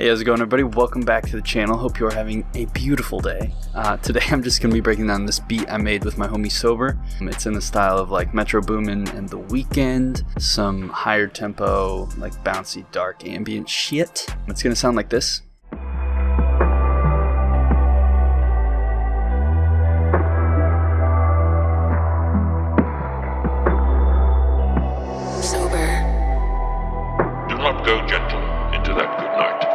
Hey, how's it going, everybody? Welcome back to the channel. Hope you're having a beautiful day. Today I'm just going to be breaking down this beat I made with my homie Sober. It's in the style of like Metro Boomin and the Weeknd, some higher tempo, like bouncy, dark, ambient shit. It's going to sound like this. Do not go gentle into that good night.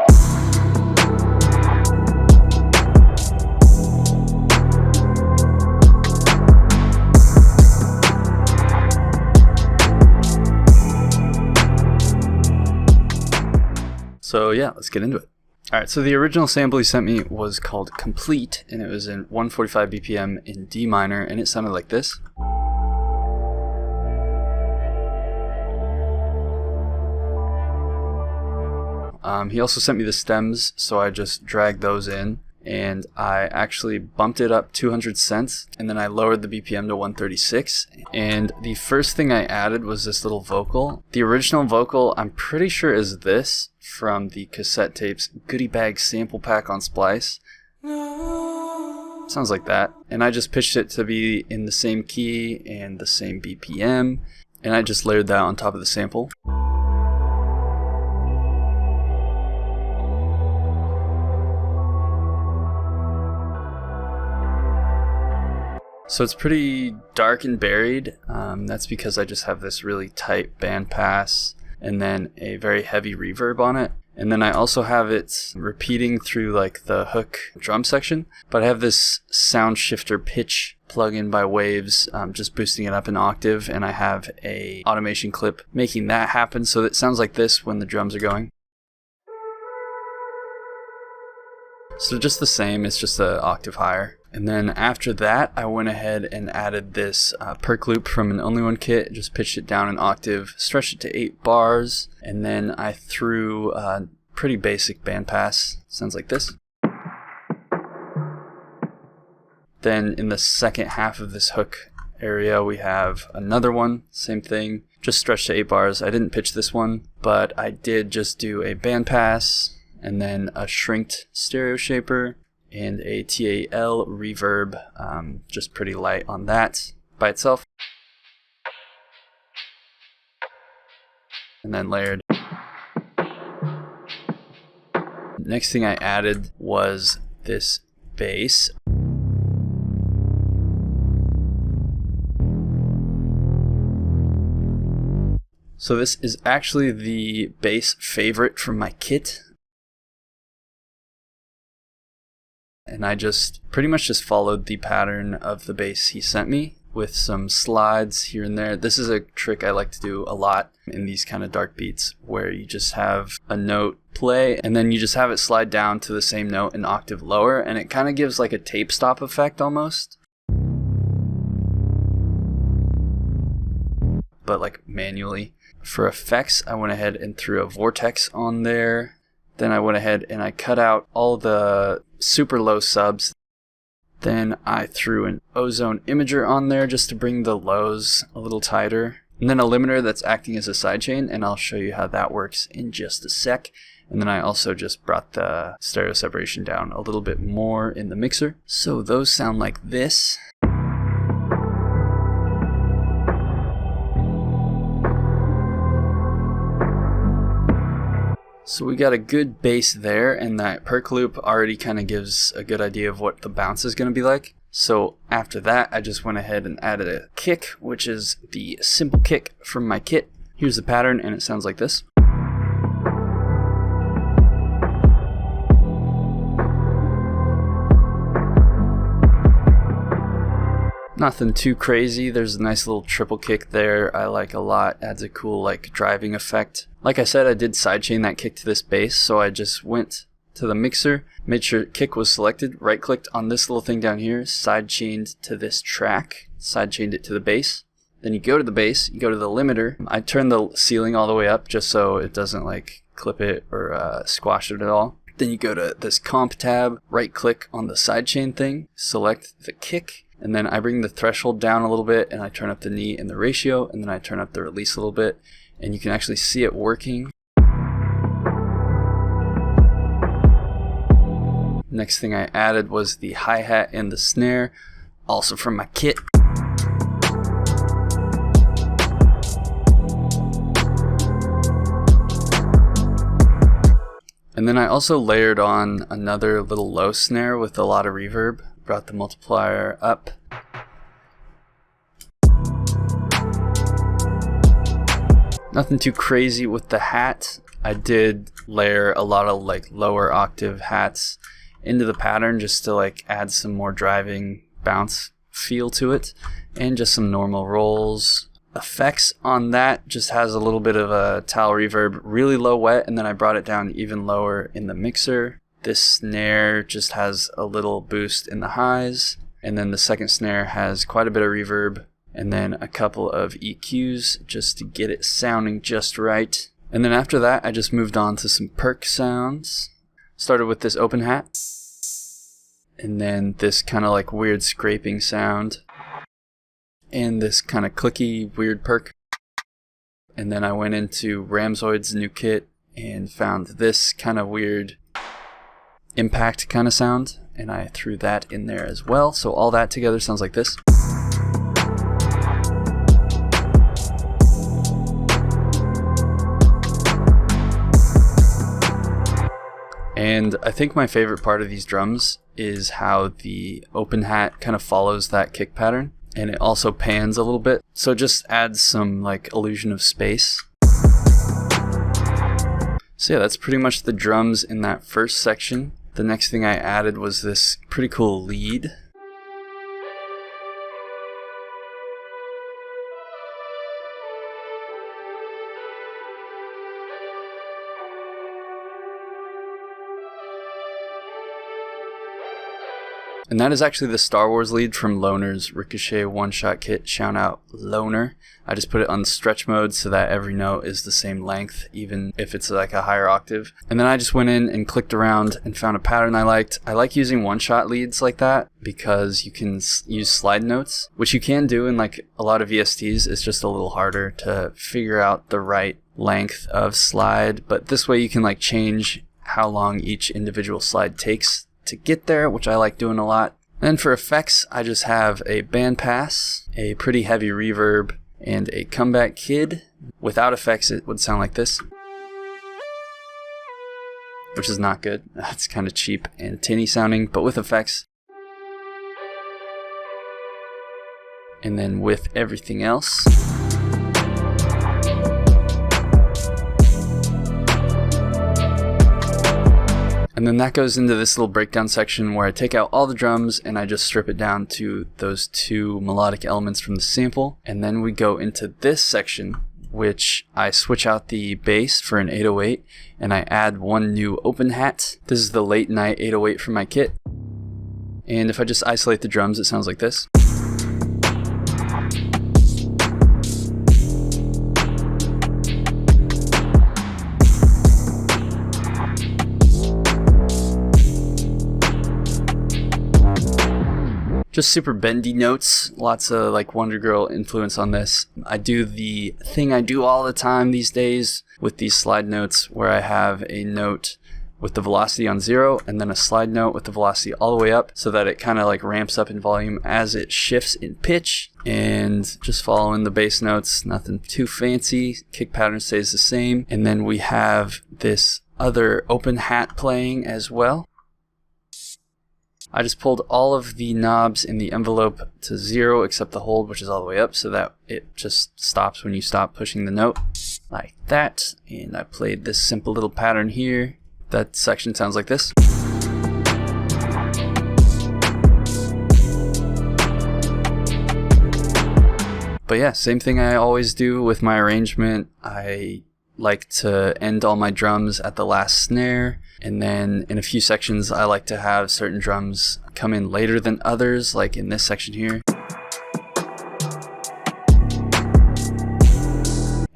So yeah, let's get into it. Alright, so the original sample he sent me was called Complete, and it was in 145 BPM in D minor, and it sounded like this. He also sent me the stems, so I just dragged those in, and I actually bumped it up 200 cents, and then I lowered the BPM to 136, and the first thing I added was this little vocal. The original vocal, I'm pretty sure, is this from the cassette tapes Goodie Bag sample pack on Splice. Sounds like that, and I just pitched it to be in the same key and the same BPM, and I just layered that on top of the sample. So it's pretty dark and buried. That's because I just have this really tight band pass and then a very heavy reverb on it. And then I also have it repeating through like the hook drum section, but I have this sound shifter pitch plugin by Waves, just boosting it up an octave, and I have a automation clip making that happen so that it sounds like this when the drums are going. So just the same, it's just an octave higher. And then after that, I went ahead and added this perc loop from an Only One kit, just pitched it down an octave, stretched it to 8 bars, and then I threw a pretty basic bandpass. Sounds like this. Then in the second half of this hook area, we have another one, same thing, just stretched to 8 bars. I didn't pitch this one, but I did just do a bandpass, and then a shrinked stereo shaper, and a TAL reverb, just pretty light on that by itself. And then layered. Next thing I added was this bass. So this is actually the bass favorite from my kit. And I just pretty much just followed the pattern of the bass he sent me with some slides here and there. This is a trick I like to do a lot in these kind of dark beats, where you just have a note play and then you just have it slide down to the same note an octave lower, and it kind of gives like a tape stop effect almost, but like manually. For effects, I went ahead and threw a vortex on there. Then I went ahead and I cut out all the super low subs. Then I threw an ozone imager on there just to bring the lows a little tighter. And then a limiter that's acting as a sidechain, and I'll show you how that works in just a sec. And then I also just brought the stereo separation down a little bit more in the mixer. So those sound like this. So we got a good bass there, and that perc loop already kind of gives a good idea of what the bounce is going to be like. So after that, I just went ahead and added a kick, which is the simple kick from my kit. Here's the pattern, and it sounds like this. Nothing too crazy. There's a nice little triple kick there I like a lot. Adds a cool like driving effect. Like I said, I did sidechain that kick to this bass, so I just went to the mixer, made sure kick was selected, right clicked on this little thing down here, sidechained to this track, sidechained it to the bass. Then you go to the bass, you go to the limiter. I turn the ceiling all the way up just so it doesn't like clip it or squash it at all. Then you go to this comp tab, right click on the sidechain thing, select the kick, and then I bring the threshold down a little bit, and I turn up the knee and the ratio, and then I turn up the release a little bit, and you can actually see it working. Next thing I added was the hi-hat and the snare, also from my kit. And then I also layered on another little low snare with a lot of reverb, brought the multiplier up. Nothing too crazy with the hat. I did layer a lot of like lower octave hats into the pattern just to like add some more driving bounce feel to it, and just some normal rolls. Effects on that just has a little bit of a towel reverb, really low wet, and then I brought it down even lower in the mixer. This snare just has a little boost in the highs, and then the second snare has quite a bit of reverb, and then a couple of EQs just to get it sounding just right. And then after that I just moved on to some perc sounds. Started with this open hat, and then this kind of like weird scraping sound, and this kind of clicky weird perc. And then I went into Ramzoid's new kit and found this kind of weird impact kind of sound, and I threw that in there as well. So all that together sounds like this. And I think my favorite part of these drums is how the open hat kind of follows that kick pattern, and it also pans a little bit, so it just adds some like illusion of space. So yeah, that's pretty much the drums in that first section. The next thing I added was this pretty cool lead. And that is actually the Star Wars lead from Loner's Ricochet one-shot kit. Shout out Loner. I just put it on stretch mode so that every note is the same length, even if it's like a higher octave. And then I just went in and clicked around and found a pattern I liked. I like using one-shot leads like that because you can use slide notes, which you can do in like a lot of VSTs. It's just a little harder to figure out the right length of slide, but this way you can like change how long each individual slide takes to get there, which I like doing a lot. Then for effects, I just have a bandpass, a pretty heavy reverb, and a comeback kid. Without effects, it would sound like this, which is not good. It's kind of cheap and tinny sounding, but with effects, and then with everything else, and then that goes into this little breakdown section where I take out all the drums and I just strip it down to those two melodic elements from the sample. And then we go into this section, which I switch out the bass for an 808 and I add one new open hat. This is the late night 808 from my kit. And if I just isolate the drums, it sounds like this. Just super bendy notes, lots of like Wonder Girl influence on this. I do the thing I do all the time these days with these slide notes where I have a note with the velocity on 0 and then a slide note with the velocity all the way up so that it kind of like ramps up in volume as it shifts in pitch, and just following the bass notes, nothing too fancy. Kick pattern stays the same, and then we have this other open hat playing as well. I just pulled all of the knobs in the envelope to 0 except the hold, which is all the way up, so that it just stops when you stop pushing the note, like that. And I played this simple little pattern here. That section sounds like this. But yeah, same thing I always do with my arrangement. I like to end all my drums at the last snare, and then in a few sections I like to have certain drums come in later than others, like in this section here.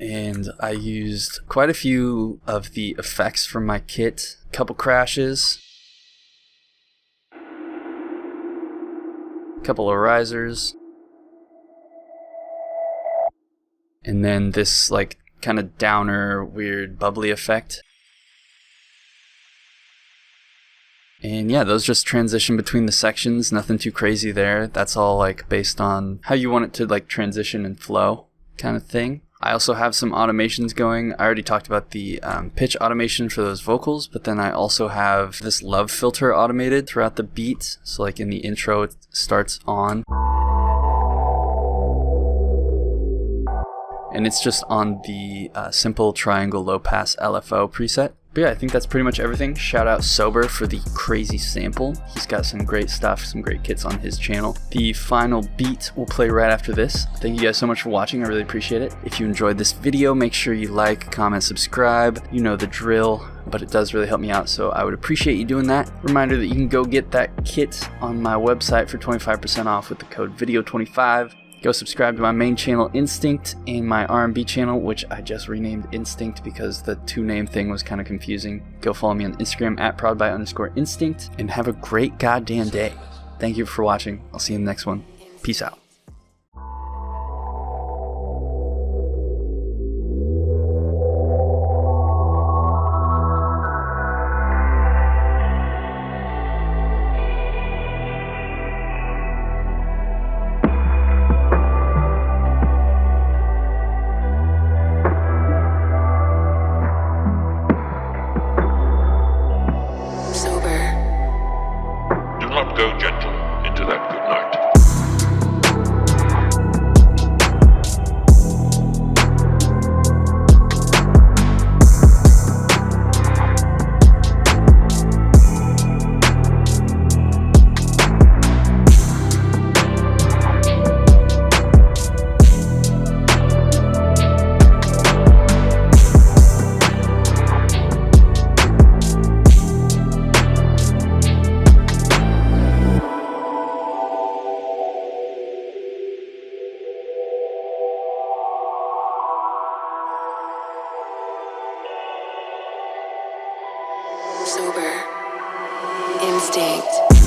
And I used quite a few of the effects from my kit, a couple crashes, a couple of risers, and then this like kind of downer, weird, bubbly effect. And yeah, those just transition between the sections, nothing too crazy there. That's all like based on how you want it to like transition and flow kind of thing. I also have some automations going. I already talked about the pitch automation for those vocals, but then I also have this love filter automated throughout the beat. So like in the intro, it starts on. And it's just on the simple triangle low pass LFO preset. But yeah, I think that's pretty much everything. Shout out Sober for the crazy sample. He's got some great stuff, some great kits on his channel. The final beat will play right after this. Thank you guys so much for watching. I really appreciate it. If you enjoyed this video, make sure you like, comment, subscribe. You know the drill, but it does really help me out, so I would appreciate you doing that. Reminder that you can go get that kit on my website for 25% off with the code video25. Go subscribe to my main channel, Instinct, and my R&B channel, which I just renamed Instinct because the two-name thing was kind of confusing. Go follow me on Instagram at proudby_instinct, and have a great goddamn day. Thank you for watching. I'll see you in the next one. Peace out. Go gentle into that good night. Sober instinct.